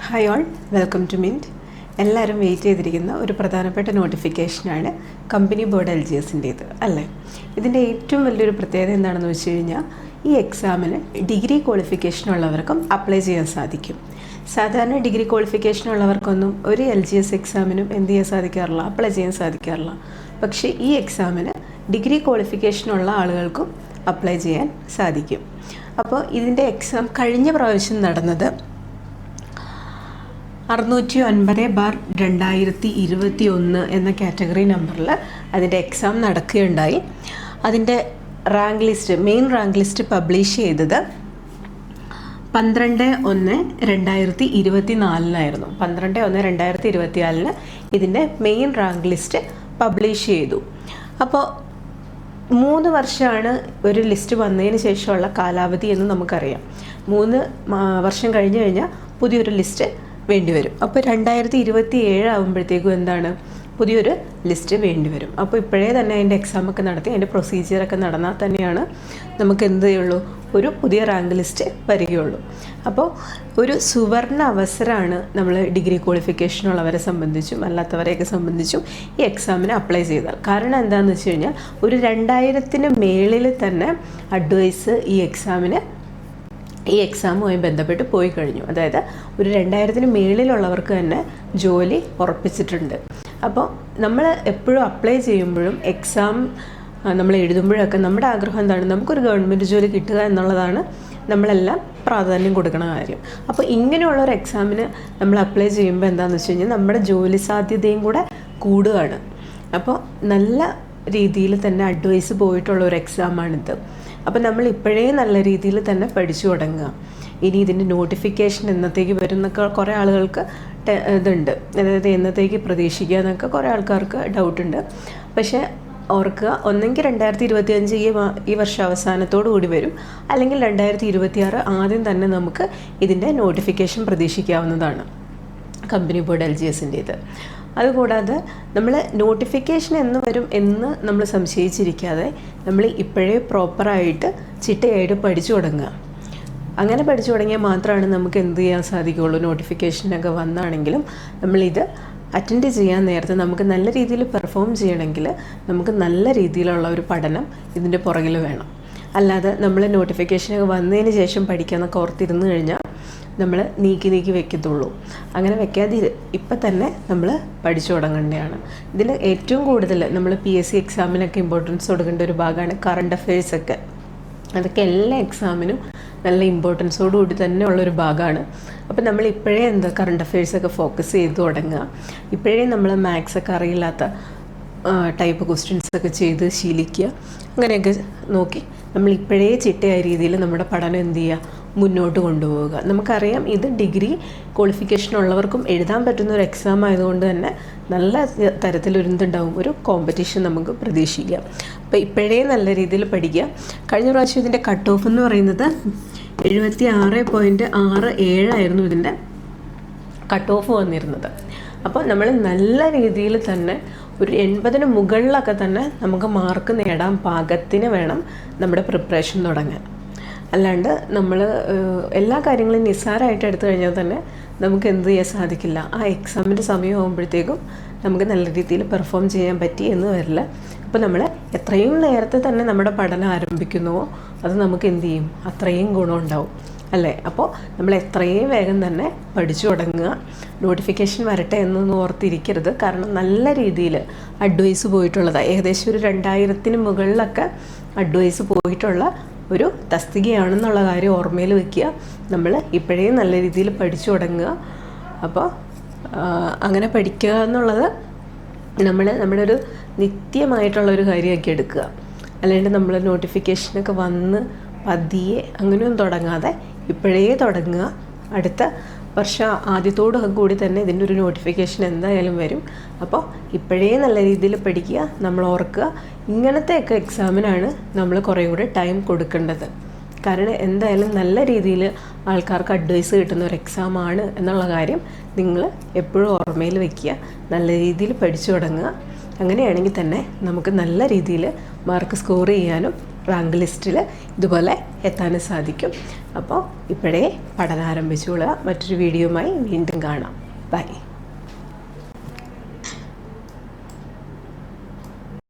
Hi all, welcome to Mint. എല്ലാവരും wait ചെയ്തിരിക്കുന്ന ഒരു പ്രധാനപ്പെട്ട നോട്ടിഫിക്കേഷനാണ് കമ്പനി ബോർഡ് LGSൻ്റേത് അല്ലേ. ഇതിൻ്റെ ഏറ്റവും വലിയൊരു പ്രത്യേകത എന്താണെന്ന് വെച്ച് കഴിഞ്ഞാൽ ഈ എക്സാമിന് ഡിഗ്രി ക്വാളിഫിക്കേഷൻ ഉള്ളവർക്കും അപ്ലൈ ചെയ്യാൻ സാധിക്കും. സാധാരണ ഡിഗ്രി ക്വാളിഫിക്കേഷൻ ഉള്ളവർക്കൊന്നും ഒരു LGS എക്സാമിനും എന്ത് ചെയ്യാൻ സാധിക്കാറില്ല, അപ്ലൈ ചെയ്യാൻ സാധിക്കാറില്ല. പക്ഷേ ഈ എക്സാമിന് ഡിഗ്രി ക്വാളിഫിക്കേഷൻ ഉള്ള ആളുകൾക്കും അപ്ലൈ ചെയ്യാൻ സാധിക്കും. അപ്പോൾ ഇതിൻ്റെ എക്സാം കഴിഞ്ഞ പ്രാവശ്യം നടന്നത് 609/2021 എന്ന കാറ്റഗറി നമ്പറിൽ അതിൻ്റെ എക്സാം നടക്കുകയുണ്ടായി. അതിൻ്റെ rank list, main rank list publish ചെയ്തത് 12/1/2024 12/1/2024 ഇതിൻ്റെ മെയിൻ റാങ്ക് ലിസ്റ്റ് പബ്ലിഷ് ചെയ്തു. അപ്പോൾ 3 വർഷമാണ് ഒരു ലിസ്റ്റ് വന്നതിന് ശേഷമുള്ള കാലാവധി എന്ന് നമുക്കറിയാം. 3 വർഷം കഴിഞ്ഞ് കഴിഞ്ഞാൽ പുതിയൊരു ലിസ്റ്റ് വേണ്ടിവരും. അപ്പോൾ 2027 ആകുമ്പോഴത്തേക്കും എന്താണ്, പുതിയൊരു ലിസ്റ്റ് വേണ്ടിവരും. അപ്പോൾ ഇപ്പോഴേ തന്നെ അതിൻ്റെ എക്സാമൊക്കെ നടത്തി അതിൻ്റെ പ്രൊസീജിയറൊക്കെ നടന്നാൽ തന്നെയാണ് നമുക്ക് എന്ത് ചെയ്യുള്ളൂ, ഒരു പുതിയ റാങ്ക് ലിസ്റ്റ് വരികയുള്ളൂ. അപ്പോൾ ഒരു സുവർണ അവസരമാണ് നമ്മൾ ഡിഗ്രി ക്വാളിഫിക്കേഷൻ ഉള്ളവരെ സംബന്ധിച്ചും അല്ലാത്തവരെയൊക്കെ സംബന്ധിച്ചും ഈ എക്സാമിന് അപ്ലൈ ചെയ്താൽ. കാരണം എന്താണെന്ന് വെച്ച് കഴിഞ്ഞാൽ ഒരു 2000-ന് മേളിൽ തന്നെ അഡ്വൈസ് ഈ എക്സാമുമായി ബന്ധപ്പെട്ട് പോയി കഴിഞ്ഞു. അതായത് ഒരു 2000-ന് മേളിലുള്ളവർക്ക് തന്നെ ജോലി ഉറപ്പിച്ചിട്ടുണ്ട്. അപ്പോൾ നമ്മൾ എപ്പോഴും അപ്ലൈ ചെയ്യുമ്പോഴും എക്സാം നമ്മൾ എഴുതുമ്പോഴൊക്കെ നമ്മുടെ ആഗ്രഹം എന്താണ്, നമുക്കൊരു ഗവൺമെൻറ് ജോലി കിട്ടുക എന്നുള്ളതാണ് നമ്മളെല്ലാം പ്രാധാന്യം കൊടുക്കുന്ന കാര്യം. അപ്പോൾ ഇങ്ങനെയുള്ളൊരു എക്സാമിന് നമ്മൾ അപ്ലൈ ചെയ്യുമ്പോൾ എന്താണെന്ന് വെച്ച് കഴിഞ്ഞാൽ നമ്മുടെ ജോലി സാധ്യതയും കൂടെ കൂടുകയാണ്. അപ്പോൾ നല്ല രീതിയിൽ തന്നെ അഡ്വൈസ് പോയിട്ടുള്ള ഒരു എക്സാമാണിത്. അപ്പോൾ നമ്മൾ ഇപ്പോഴേ നല്ല രീതിയിൽ തന്നെ പഠിച്ചു തുടങ്ങുക. ഇനി ഇതിൻ്റെ നോട്ടിഫിക്കേഷൻ എന്നത്തേക്ക് വരും എന്നൊക്കെ കുറേ ആളുകൾക്ക് ഇതുണ്ട്. അതായത് എന്നത്തേക്ക് പ്രതീക്ഷിക്കുക എന്നൊക്കെ കുറേ ആൾക്കാർക്ക് ഡൗട്ടുണ്ട്. പക്ഷേ ഓർക്കുക, ഒന്നെങ്കിൽ 2025 ഈ വർഷം അവസാനത്തോടു കൂടി വരും, അല്ലെങ്കിൽ 2026 ആദ്യം തന്നെ നമുക്ക് ഇതിൻ്റെ നോട്ടിഫിക്കേഷൻ പ്രതീക്ഷിക്കാവുന്നതാണ് കമ്പനി ബോർഡ് LGSൻ്റേത്. അതുകൂടാതെ നമ്മൾ നോട്ടിഫിക്കേഷൻ എന്ന് വരും എന്ന് നമ്മൾ സംശയിച്ചിരിക്കാതെ നമ്മൾ ഇപ്പോഴേ പ്രോപ്പറായിട്ട് ചിട്ടയായിട്ട് പഠിച്ചു തുടങ്ങുക. അങ്ങനെ പഠിച്ചു തുടങ്ങിയാൽ മാത്രമാണ് നമുക്ക് എന്ത് ചെയ്യാൻ സാധിക്കുകയുള്ളൂ. നോട്ടിഫിക്കേഷനൊക്കെ വന്നാണെങ്കിലും നമ്മളിത് അറ്റൻഡ് ചെയ്യാൻ നേരത്തെ നമുക്ക് നല്ല രീതിയിൽ പെർഫോം ചെയ്യണമെങ്കിൽ നമുക്ക് നല്ല രീതിയിലുള്ള ഒരു പഠനം ഇതിൻ്റെ പുറകിൽ വേണം. അല്ലാതെ നമ്മൾ നോട്ടിഫിക്കേഷനൊക്കെ വന്നതിന് ശേഷം പഠിക്കാമെന്നൊക്കെ ഓർത്തിരുന്ന് കഴിഞ്ഞാൽ നമ്മൾ നീക്കി വെക്കത്തുള്ളൂ. അങ്ങനെ വെക്കാതെ ഇപ്പം തന്നെ നമ്മൾ പഠിച്ചു തുടങ്ങേണ്ടതാണ്. ഇതിൽ ഏറ്റവും കൂടുതൽ നമ്മൾ PSC എക്സാമിനൊക്കെ ഇമ്പോർട്ടൻസ് കൊടുക്കേണ്ട ഒരു ഭാഗമാണ് കറണ്ട് അഫയേഴ്സൊക്കെ. അതൊക്കെ എല്ലാ എക്സാമിനും നല്ല ഇമ്പോർട്ടൻസോടുകൂടി തന്നെ ഉള്ളൊരു ഭാഗമാണ്. അപ്പോൾ നമ്മൾ ഇപ്പോഴേ കറണ്ട് അഫയേഴ്സൊക്കെ ഫോക്കസ് ചെയ്ത് തുടങ്ങുക. ഇപ്പോഴേ നമ്മൾ മാത്സൊക്കെ അറിയില്ലാത്ത ടൈപ്പ് ക്വസ്റ്റ്യൻസൊക്കെ ചെയ്ത് ശീലിക്കുക. അങ്ങനെയൊക്കെ നോക്കി നമ്മൾ ഇപ്പോഴേ ചിട്ടയായ രീതിയിൽ നമ്മുടെ പഠനം എന്ത് ചെയ്യുക, മുന്നോട്ട് കൊണ്ടുപോവുക. നമുക്കറിയാം ഇത് ഡിഗ്രി ക്വാളിഫിക്കേഷൻ ഉള്ളവർക്കും എഴുതാൻ പറ്റുന്ന ഒരു എക്സാം ആയതുകൊണ്ട് തന്നെ നല്ല തരത്തിലൊരുണ്ടാവും, ഒരു കോമ്പറ്റീഷൻ നമുക്ക് പ്രതീക്ഷിക്കാം. അപ്പോൾ ഇപ്പോഴേ നല്ല രീതിയിൽ പഠിക്കുക. കഴിഞ്ഞ പ്രാവശ്യം ഇതിൻ്റെ കട്ട് ഓഫ് എന്ന് പറയുന്നത് 76.67 ആയിരുന്നു ഇതിൻ്റെ കട്ട് ഓഫ് വന്നിരുന്നത്. അപ്പോൾ നമ്മൾ നല്ല രീതിയിൽ തന്നെ ഒരു 80-ന് മുകളിലൊക്കെ തന്നെ നമുക്ക് മാർക്ക് നേടാൻ പാകത്തിന് വേണം നമ്മുടെ പ്രിപ്പറേഷൻ തുടങ്ങാൻ. അല്ലാണ്ട് നമ്മൾ എല്ലാ കാര്യങ്ങളും നിസ്സാരമായിട്ട് എടുത്തു കഴിഞ്ഞാൽ തന്നെ നമുക്ക് എന്ത് ചെയ്യാൻ സാധിക്കില്ല. ആ എക്സാമിൻ്റെ സമയമാകുമ്പോഴത്തേക്കും നമുക്ക് നല്ല രീതിയിൽ പെർഫോം ചെയ്യാൻ പറ്റി എന്ന് വരില്ല. അപ്പോൾ നമ്മൾ എത്രയും നേരത്തെ തന്നെ നമ്മുടെ പഠനം ആരംഭിക്കുന്നുവോ അത് നമുക്ക് എന്ത് ചെയ്യും, അത്രയും ഗുണമുണ്ടാവും അല്ലേ. അപ്പോൾ നമ്മൾ എത്രയും വേഗം തന്നെ പഠിച്ചു തുടങ്ങുക. നോട്ടിഫിക്കേഷൻ വരട്ടെ എന്നൊന്നും ഓർത്തിരിക്കരുത്. കാരണം നല്ല രീതിയിൽ അഡ്വൈസ് പോയിട്ടുള്ളതാണ്. ഏകദേശം ഒരു 2000-ന് മുകളിലൊക്കെ അഡ്വൈസ് പോയിട്ടുള്ള ഒരു തസ്തികയാണെന്നുള്ള കാര്യം ഓർമ്മയിൽ വയ്ക്കുക. നമ്മൾ ഇപ്പോഴേ നല്ല രീതിയിൽ പഠിച്ചു തുടങ്ങുക. അപ്പോൾ അങ്ങനെ പഠിക്കുക എന്നുള്ളത് നമ്മുടെ ഒരു നിത്യമായിട്ടുള്ളൊരു കാര്യമാക്കി എടുക്കുക. അല്ലാണ്ട് നമ്മൾ നോട്ടിഫിക്കേഷനൊക്കെ വന്ന് പതിയെ അങ്ങനെയൊന്നും തുടങ്ങാതെ ഇപ്പോഴേ തുടങ്ങുക. അടുത്ത വർഷം ആദ്യത്തോടു കൂടി തന്നെ ഇതിൻ്റെ ഒരു നോട്ടിഫിക്കേഷൻ എന്തായാലും വരും. അപ്പോൾ ഇപ്പോഴേ നല്ല രീതിയിൽ പഠിക്കുക. നമ്മൾ ഓർക്കുക, ഇങ്ങനത്തെയൊക്കെ എക്സാമിനാണ് നമ്മൾ കുറേ കൂടെ ടൈം കൊടുക്കേണ്ടത്. കാരണം എന്തായാലും നല്ല രീതിയിൽ ആൾക്കാർക്ക് അഡ്വൈസ് കിട്ടുന്ന ഒരു എക്സാമാണ് എന്നുള്ള കാര്യം നിങ്ങൾ എപ്പോഴും ഓർമ്മയിൽ വയ്ക്കുക. നല്ല രീതിയിൽ പഠിച്ചു തുടങ്ങുക. അങ്ങനെയാണെങ്കിൽ തന്നെ നമുക്ക് നല്ല രീതിയിൽ മാർക്ക് സ്കോർ ചെയ്യാനും റാങ്ക് ലിസ്റ്റിൽ ഇതുപോലെ എത്താനും സാധിക്കും. അപ്പോൾ ഇപ്പോഴേ പഠനം ആരംഭിച്ചുകൊള്ളുക. മറ്റൊരു വീഡിയോയുമായി വീണ്ടും കാണാം. ബൈ.